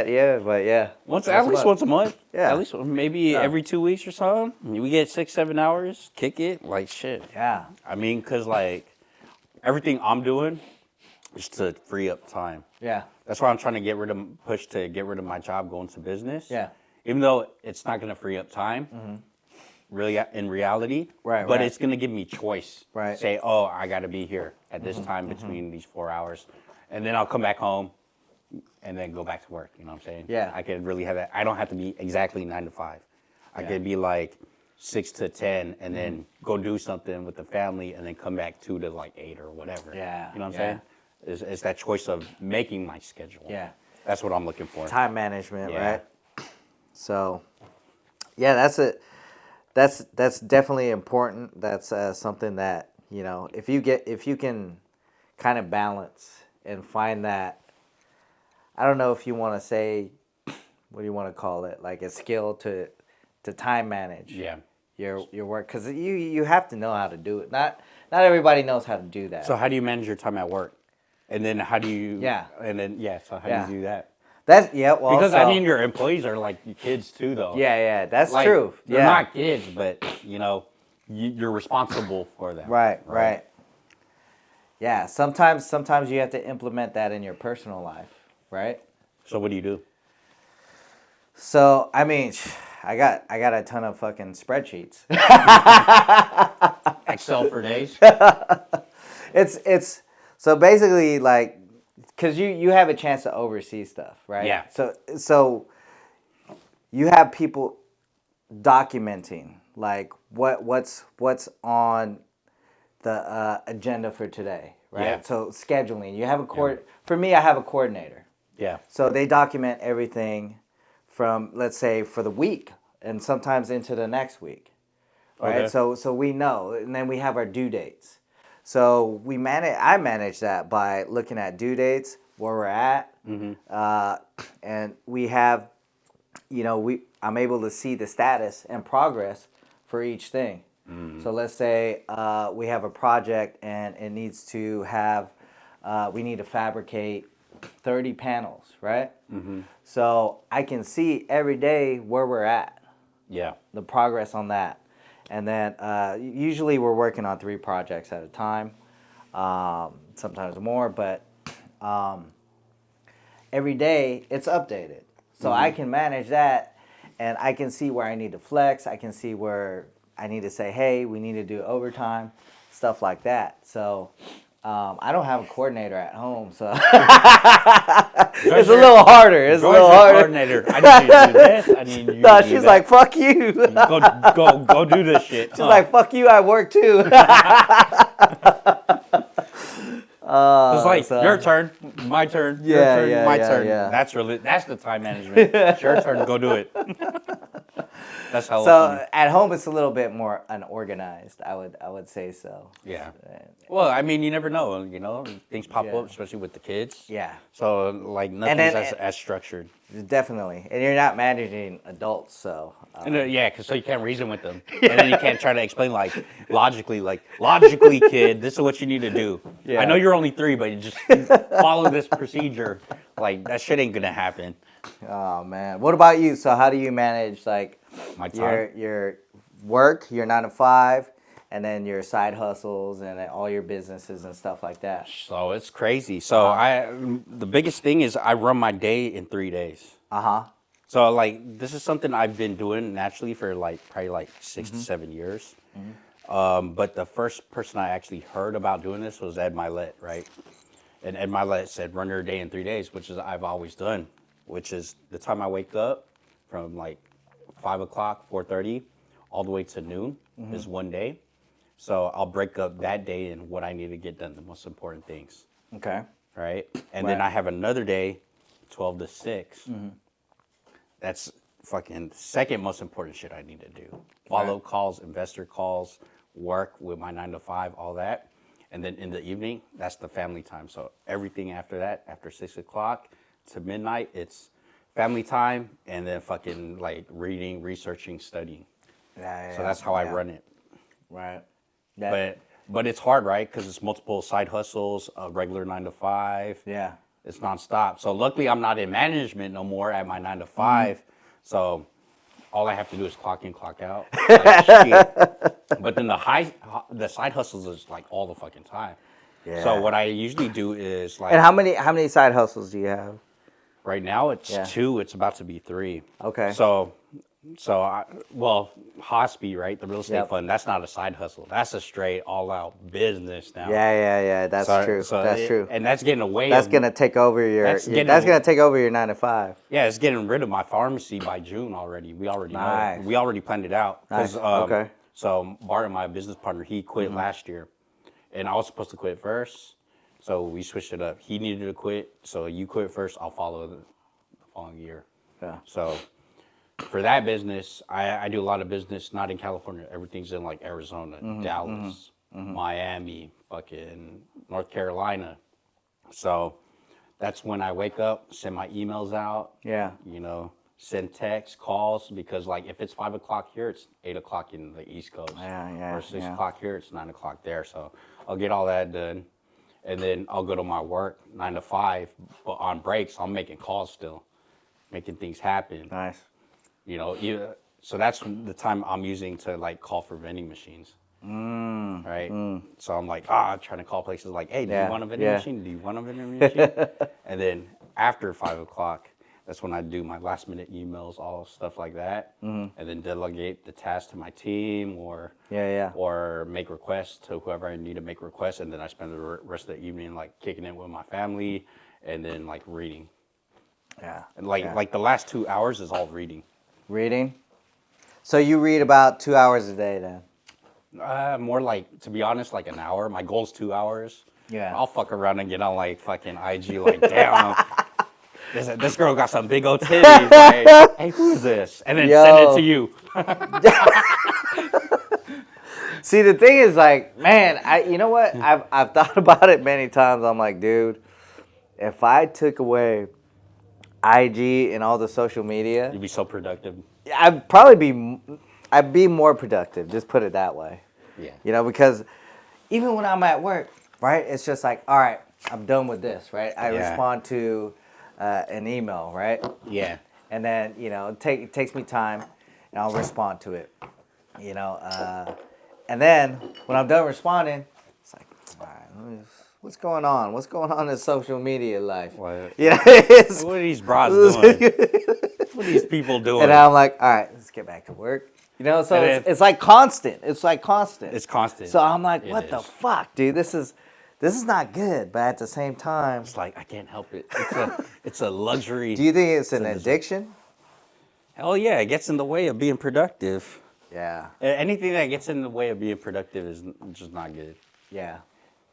Yeah, but yeah. At least once a month. Yeah. At least maybe every 2 weeks or something. We get 6-7 hours, kick it, like shit. Yeah. I mean, cause like everything I'm doing is to free up time. Yeah. That's why I'm trying to get rid of my job, go into business. Yeah. Even though it's not gonna free up time, really in reality. Right. But it's gonna give me choice. Right. Say, oh, I gotta be here at this time between these 4 hours, and then I'll come back home, and then go back to work. You know what I'm saying? Yeah. I could really have that. I don't have to be exactly 9 to 5. I could be like 6 to 10, and then go do something with the family, and then come back 2 to like 8 or whatever. Yeah. You know what I'm saying? It's that choice of making my schedule. Yeah. That's what I'm looking for. Time management, Yeah. right? So, yeah, that's it. That's definitely important. That's something that, you know, if you can kind of balance and find that, I don't know if you want to say, what do you want to call it, like a skill to time manage. Yeah. Your work, because you have to know how to do it. Not everybody knows how to do that. So how do you manage your time at work? And then how do you? Yeah. And then so how do you do that? That's well, Because so, I mean, your employees are like your kids too, though. Yeah, that's Like, true. They're Yeah. not kids, but you know, you're responsible for them. Right. Yeah, sometimes you have to implement that in your personal life, right? So what do you do? So I mean, I got a ton of fucking spreadsheets. Excel for days. It's so basically like, because you have a chance to oversee stuff, right? Yeah. So you have people documenting like what's on the agenda for today, right? Yeah. So scheduling. You have a For me, I have a coordinator. Yeah. So they document everything from, let's say, for the week and sometimes into the next week, right? Okay. So we know, and then we have our due dates. So I manage that by looking at due dates, where we're at, and we have, you know, I'm able to see the status and progress for each thing. So let's say we have a project and it needs to have, we need to fabricate 30 panels, right? So I can see every day where we're at. Yeah. The progress on that. And then usually we're working on 3 projects at a time, sometimes more, but every day it's updated. So I can manage that, and I can see where I need to flex. I can see where I need to say, hey, we need to do overtime, stuff like that. So I don't have a coordinator at home, so it's a little harder. It's a little harder. Coordinator. I need you to do this. I need you to do she's that. like, fuck you. Go do this shit. She's like, fuck you, I work too. It's like your turn, my turn, your turn, my turn. Yeah. That's the time management. It's your turn, go do it. That's how. So at home, it's a little bit more unorganized. I would say so. Yeah. Well, I mean, you never know. You know, things pop up, especially with the kids. Yeah. So like nothing's as structured. Definitely, and you're not managing adults, so. Yeah, because so you can't reason with them, and then you can't try to explain logically, kid, this is what you need to do. Yeah. I know you're only 3, but you just follow this procedure. Like that shit ain't gonna happen. Oh man, what about you? So how do you manage like My time. your work, your 9 to 5, and then your side hustles and then all your businesses and stuff like that? So it's crazy. So the biggest thing is I run my day in 3 days. So like this is something I've been doing naturally for probably 6 to 7 years. But the first person I actually heard about doing this was Ed Milet, right? And Ed Milet said run your day in 3 days, which is I've always done, which is the time I wake up from like 5 o'clock, 4:30, all the way to noon is one day. So I'll break up that day in what I need to get done, the most important things. Okay. Right? And then I have another day, 12 to 6. That's fucking second most important shit I need to do. Follow calls, investor calls, work with my 9 to 5, all that. And then in the evening, that's the family time. So everything after that, after 6 o'clock to midnight, it's family time and then fucking like reading, researching, studying. So that's how I run it. Right. But it's hard, right? Because it's multiple side hustles, a regular 9 to 5. Yeah. It's nonstop. So luckily, I'm not in management no more at my 9 to 5. So all I have to do is clock in, clock out. Like, shit. But then the side hustles is like all the fucking time. Yeah. So what I usually do is like. And how many side hustles do you have? Right now it's 2. It's about to be 3. Okay. Hospi, right? The real estate fund. That's not a side hustle. That's a straight all-out business now. Yeah. That's true. That's true. And that's getting away. That's gonna take over your. That's gonna take over your 9 to 5. Yeah, it's getting rid of my pharmacy by June already. We already know. We already planned it out. Nice. Okay. So Bart, my business partner, he quit last year, and I was supposed to quit first. So we switched it up. He needed to quit, so you quit first. I'll follow the following year. Yeah. So for that business, I do a lot of business not in California. Everything's in like Arizona, Dallas, Miami, fucking North Carolina. So that's when I wake up, send my emails out. Yeah. You know, send texts, calls, because like if it's 5 o'clock here, it's 8 o'clock in the East Coast. Yeah. Or 6 o'clock here, it's 9 o'clock there. So I'll get all that done. And then I'll go to my work 9 to 5, but on breaks, I'm making calls still, making things happen. Nice. You know, so that's the time I'm using to like call for vending machines. Right. So I'm like, trying to call places like, hey, do you want a vending machine? Do you want a vending machine? And then after 5 o'clock, that's when I do my last minute emails, all stuff like that, and then delegate the task to my team, or make requests to whoever I need to make requests, and then I spend the rest of the evening like kicking it with my family, and then like reading. Yeah. And like the last 2 hours is all reading. Reading. So you read about 2 hours a day then? More like, to be honest, like an hour. My goal's 2 hours. Yeah. I'll fuck around and get on like fucking IG, like damn. This girl got some big old titties. Like, hey, who is this? And then send it to you. See, the thing is, like, man, you know what? I've thought about it many times. I'm like, dude, if I took away IG and all the social media, you'd be so productive. I'd be more productive. Just put it that way. Yeah. You know, because even when I'm at work, right? It's just like, all right, I'm done with this, right? I respond to an email, right? Yeah. And then, you know, it takes me time, and I'll respond to it, you know. And then when I'm done responding, it's like, all right, what's going on? What's going on in social media life? What? Yeah. What are these bras doing? What are these people doing? And I'm like, all right, let's get back to work. You know, so it's like constant. It's like constant. It's constant. So I'm like, what the fuck, dude? This is not good. But at the same time, it's like I can't help it. It's a luxury. Do you think it's an addiction? Hell yeah, it gets in the way of being productive. Yeah. Anything that gets in the way of being productive is just not good. Yeah.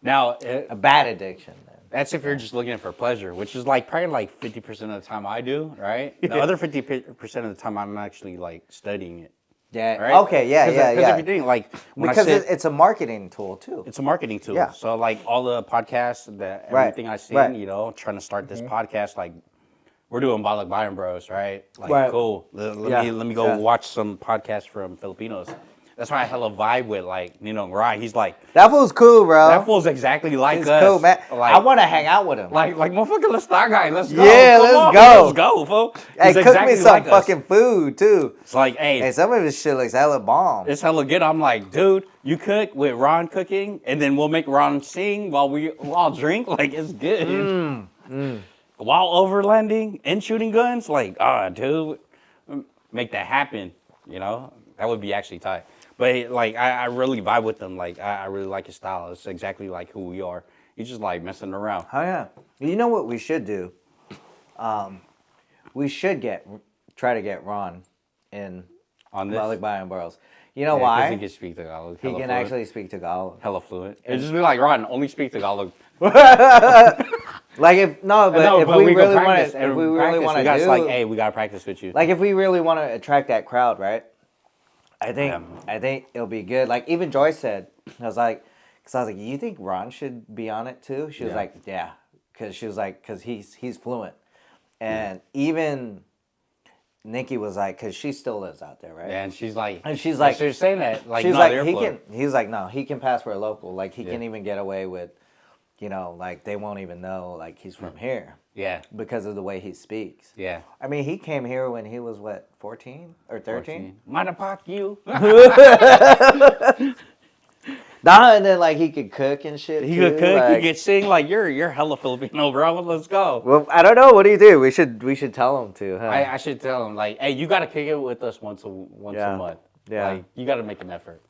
Now, a bad addiction, then. That's if you're just looking for pleasure, which is like probably like 50% of the time I do, right? The other 50% of the time I'm actually like studying it. Yeah. Right? Okay. Yeah. Because if you're doing like because it's a marketing tool too. It's a marketing tool. Yeah. So like all the podcasts, everything I see, you know, trying to start this podcast, like we're doing BalikBayan Bros, right? Like cool. Let me go watch some podcasts from Filipinos. That's why I hella vibe with like Ninong Ry. He's like, that fool's cool, bro. That fool's exactly like He's us. Cool, man. Like, I want to hang out with him. Like motherfucker, let's start, guy. Let's go. Yeah, let's go, fool. Hey, cook me some fucking food too. It's like, hey, some of his shit looks hella bomb. It's hella good. I'm like, dude, you cook with Ron cooking, and then we'll make Ron sing while we all drink. Like, it's good. While overlanding and shooting guns, like, dude, make that happen. You know, that would be actually tight. But like, I really vibe with him. Like, I really like his style. It's exactly like who we are. He's just like messing around. Oh yeah. You know what we should do? We should try to get Ron in on this BalikBayan Bros. You know why? He can speak Tagalog. He can actually speak Tagalog. Hella fluent. It'd just be like, Ron, only speak Tagalog. Like if we really want to do, like, hey, we gotta practice with you. Like if we really want to attract that crowd, right? I think it'll be good. Like even Joyce said, I was like, you think Ron should be on it too? She was like, yeah, because he's fluent, and even Nikki was like, because she still lives out there, right? Yeah, and she's like, so you're saying that, like, she's no, like, he was like, no, he can pass for a local, like he can even get away with, you know, like they won't even know like he's from here. Yeah. Because of the way he speaks. Yeah. I mean, he came here when he was, what, 14 or 13? Madapak you. Nah, and then, like, he could cook and shit, He too. could cook, like, he could sing. Like, you're hella Filipino, bro. Let's go. Well, I don't know. What do you do? We should tell him to, huh? I should tell him, like, hey, you got to kick it with us once a month. Yeah. Like, you got to make an effort.